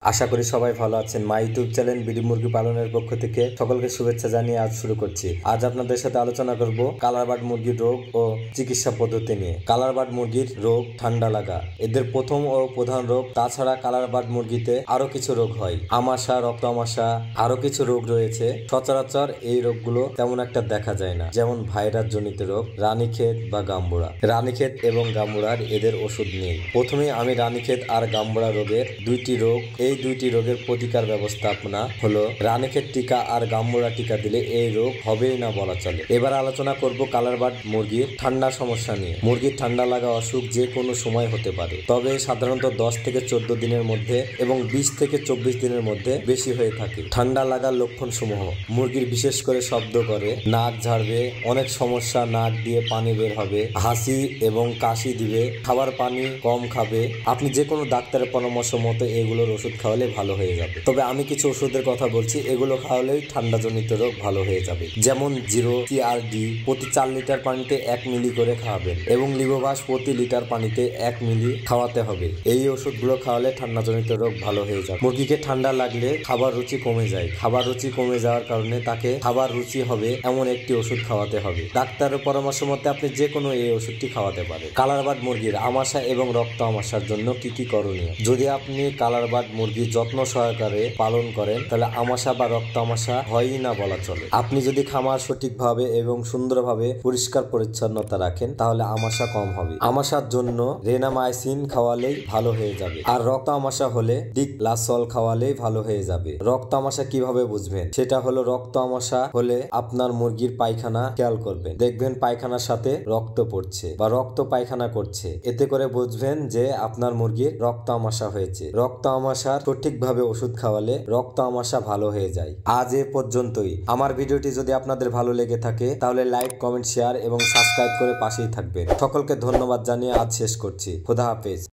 আশা করি সবাই ভালো আছেন। মাই ইউটিউব চ্যানেল বিডি মুরগি পালনের পক্ষ থেকে সকলকে শুভেচ্ছা জানিয়ে আজ শুরু করছি। আজ আপনাদের সাথে আলোচনা করব কালার বার্ড মুরগির রোগ ও চিকিৎসা পদ্ধতি নিয়ে। কালার বার্ড মুরগির রোগ ঠান্ডা লাগা এদের প্রথম ও প্রধান রোগ। তাছাড়া কালার বার্ড মুরগিতে আরো কিছু রোগ হয়, আমাশা, রক্ত আমাশা, আরো কিছু রোগ রয়েছে। সচরাচর এই রোগগুলো তেমন একটা দেখা যায় না, যেমন ভাইরাস জনিত রোগ, রানীক্ষেত বা গাম্বুরা। রানীক্ষেত এবং গাম্বুরার এদের ওষুধ নেই। প্রথমে আমি রানীক্ষেত আর গাম্বুরা রোগের দুইটি রোগ, এই দুইটি রোগের প্রতিকার ব্যবস্থাপনা হলো রানীক্ষেত টিকা আর গাম্বুরা টিকা দিলে এই রোগ হবেই না বলা চলে। এবার আলোচনা করব কালার বার্ড মুরগির ঠান্ডা সমস্যা নিয়ে। মুরগির ঠান্ডা লাগা অসুখ যে কোনো সময় হতে পারে, তবে সাধারণত 10 থেকে 14 দিনের মধ্যে এবং 20 থেকে 24 দিনের মধ্যে বেশি হয়ে থাকে। ঠান্ডা লাগার লক্ষণ সমূহ: মুরগির বিশেষ করে শব্দ করে, নাক ঝাড়বে, অনেক সমস্যা, নাক দিয়ে পানি বের হবে, হাসি এবং কাশি দিবে, খাবার পানি কম খাবে। আপনি যে কোনো ডাক্তারের পরামর্শ মতো এগুলোর ওষুধ খাওয়ালে ভালো হয়ে যাবে। তবে আমি কিছু ওষুধের কথা বলছি, এগুলো খাওয়ালেই ঠান্ডা জনিত রোগ ভালো হয়ে যাবে। যেমন জিরো টিআরডি প্রতি 4 লিটার পানিতে 1 মিলি করে খাওয়াবেন এবং লিভোভাস প্রতি লিটার পানিতে 1 মিলি খাওয়াতে হবে। এই ওষুধগুলো খাওয়ালে ঠান্ডা জনিত রোগ ভালো হয়ে যাবে। মুরগিকে ঠান্ডা লাগলে খাবার রুচি কমে যায়। খাবার রুচি কমে যাওয়ার কারণে তাকে খাবার রুচি হবে এমন একটি ওষুধ খাওয়াতে হবে। ডাক্তারের পরামর্শ মতে আপনি যে কোনো এই ওষুধটি খাওয়াতে পারেন। কালার বার্ড মুরগির আমাশা এবং রক্ত আমাশার জন্য কি কি করণীয়? যদি আপনি কালার বার্ড মুরগির যত্ন সহকারে পালন করেন তাহলে আমাশা বা রক্ত আমাশা হয়ই না বলা চলে। আপনি যদি খামার সঠিকভাবে এবং সুন্দরভাবে পরিষ্কার পরিচ্ছন্নতা রাখেন তাহলে আমাশা কম হবে। আমাশার জন্য রেনামাইসিন খাওয়ালেই ভালো হয়ে যাবে। আর রক্ত আমাশা হলে ডিক্লাসল খাওয়ালেই ভালো হয়ে যাবে। রক্ত আমাশা কিভাবে বুঝবেন? সেটা হলো, রক্ত আমাশা হলে আপনার মুরগির পায়খানা খেয়াল করবেন, দেখবেন পায়খানার সাথে রক্ত পড়ছে বা রক্ত পায়খানা করছে, এতে করে বুঝবেন যে আপনার মুরগির রক্ত আমাশা হয়েছে। রক্ত আমাশার সঠিকভাবে ওষুধ খাওয়ালে রক্ত আমাশা ভালো হয়ে যায়। আজ এ পর্যন্তই। আমার ভিডিওটি যদি আপনাদের ভালো লেগে থাকে তাহলে লাইক, কমেন্ট, শেয়ার এবং সাবস্ক্রাইব করে পাশেই থাকবেন। সকলকে ধন্যবাদ জানিয়ে আজ শেষ করছি। খোদা হাফেজ।